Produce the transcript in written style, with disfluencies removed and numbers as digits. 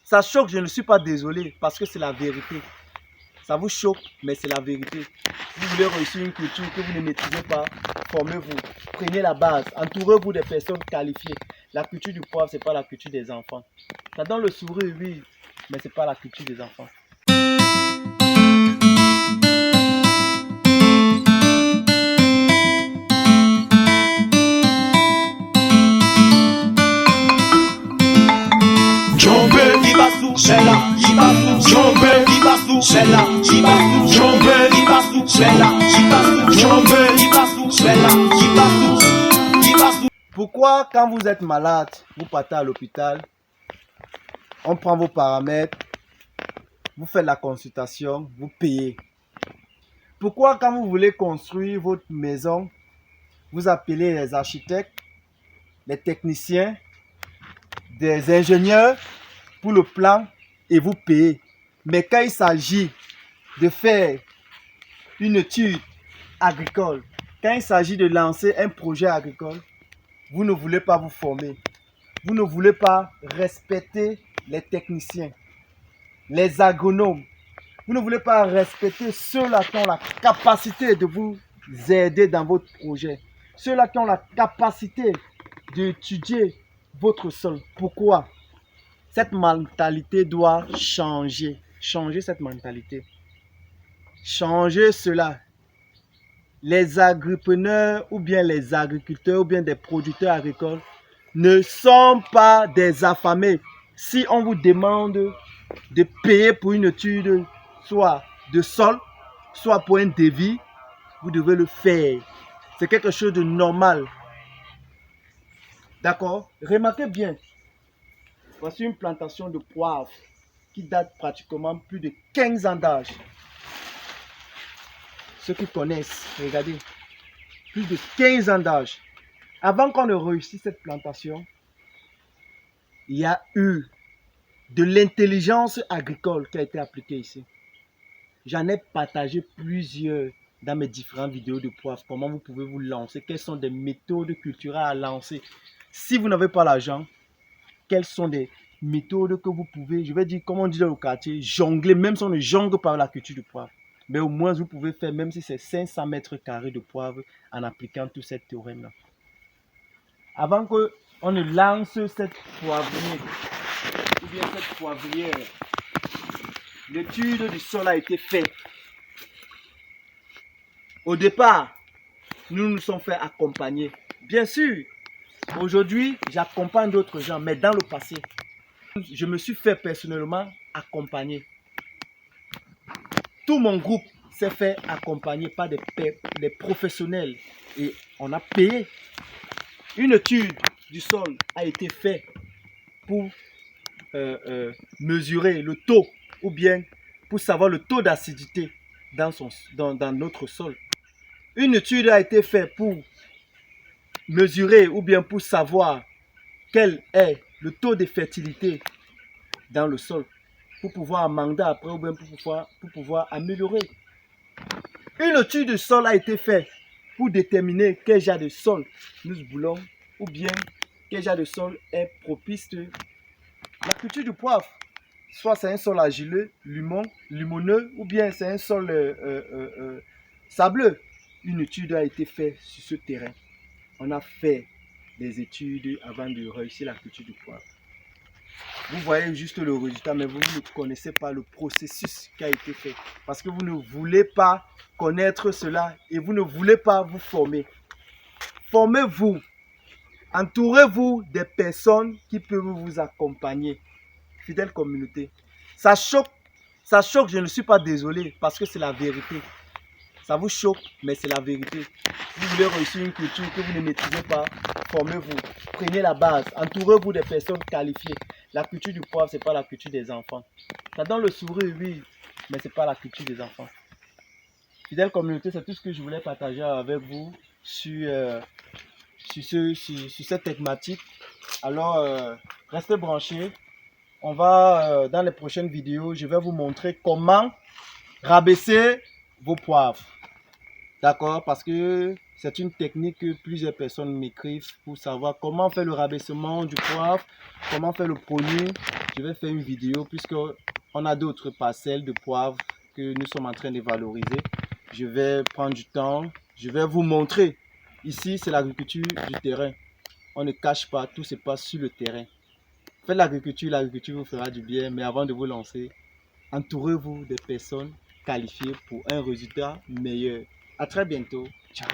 Ça choque, je ne suis pas désolé parce que c'est la vérité. Ça vous choque, mais c'est la vérité. Si vous voulez réussir une culture que vous ne maîtrisez pas, formez-vous. Prenez la base. Entourez-vous des personnes qualifiées. La culture du poivre, ce n'est pas la culture des enfants. Ça donne le sourire, oui, mais ce n'est pas la culture des enfants. Pourquoi quand vous êtes malade, vous partez à l'hôpital, on prend vos paramètres, vous faites la consultation, vous payez? Pourquoi quand vous voulez construire votre maison, vous appelez les architectes, les techniciens, des ingénieurs pour le plan et vous payez? Mais quand il s'agit de faire une étude agricole, quand il s'agit de lancer un projet agricole, vous ne voulez pas vous former. Vous ne voulez pas respecter les techniciens, les agronomes. Vous ne voulez pas respecter ceux-là qui ont la capacité de vous aider dans votre projet. Ceux-là qui ont la capacité d'étudier votre sol. Pourquoi? Cette mentalité doit changer. Changer cette mentalité. Changer cela. Les agripreneurs ou bien les agriculteurs ou bien des producteurs agricoles ne sont pas des affamés. Si on vous demande de payer pour une étude, soit de sol, soit pour un devis, vous devez le faire. C'est quelque chose de normal. D'accord? Remarquez bien. Voici une plantation de poivre qui date pratiquement plus de 15 ans d'âge. Ceux qui connaissent, regardez, plus de 15 ans d'âge. Avant qu'on ne réussisse cette plantation, il y a eu de l'intelligence agricole qui a été appliquée ici. J'en ai partagé plusieurs dans mes différentes vidéos de poivre. Comment vous pouvez vous lancer, quelles sont des méthodes culturelles à lancer. Si vous n'avez pas l'argent, quelles sont des méthodes que vous pouvez, je vais dire, comme on dit dans le quartier, jongler, même si on ne jongle pas la culture du poivre. Mais au moins, vous pouvez faire, même si c'est 500 mètres carrés de poivre, en appliquant tout cette théorème-là. Avant qu'on ne lance cette poivrière, ou bien cette poivrière, l'étude du sol a été faite. Au départ, nous nous sommes fait accompagner. Bien sûr, aujourd'hui, j'accompagne d'autres gens, mais dans le passé, je me suis fait personnellement accompagner. Tout mon groupe s'est fait accompagner par des professionnels et on a payé. Une étude du sol a été faite pour mesurer le taux ou bien pour savoir le taux d'acidité dans notre sol. Une étude a été faite pour mesurer ou bien pour savoir quel est le taux de fertilité dans le sol pour pouvoir amender après ou bien pour pouvoir améliorer. Une étude de sol a été faite pour déterminer quel genre de sol nous voulons ou bien quel genre de sol est propice à la culture du poivre. Soit c'est un sol argileux, limoneux ou bien c'est un sol sableux. Une étude a été faite sur ce terrain. On a fait des études avant de réussir la culture du poivre. Vous voyez juste le résultat, mais vous ne connaissez pas le processus qui a été fait. Parce que vous ne voulez pas connaître cela et vous ne voulez pas vous former. Formez-vous. Entourez-vous des personnes qui peuvent vous accompagner. Fidèle communauté. Ça choque, je ne suis pas désolé parce que c'est la vérité. Ça vous choque, mais c'est la vérité. Si vous voulez réussir une culture que vous ne maîtrisez pas, formez-vous. Prenez la base. Entourez-vous des personnes qualifiées. La culture du poivre, ce n'est pas la culture des enfants. Ça donne le sourire, oui, mais ce n'est pas la culture des enfants. Fidèle communauté, c'est tout ce que je voulais partager avec vous sur cette thématique. Alors, restez branchés. On va, dans les prochaines vidéos, je vais vous montrer comment rabaisser vos poivres. D'accord? Parce que C'est une technique que plusieurs personnes m'écrivent pour savoir comment faire le rabaissement du poivre, comment faire le produit. Je vais faire une vidéo puisque on a d'autres parcelles de poivre que nous sommes en train de valoriser. Je vais prendre du temps, je vais vous montrer. Ici, c'est l'agriculture du terrain. On ne cache pas, tout se passe sur le terrain. Faites l'agriculture vous fera du bien, mais avant de vous lancer, entourez-vous des personnes qualifiées pour un résultat meilleur. À très bientôt. Ciao.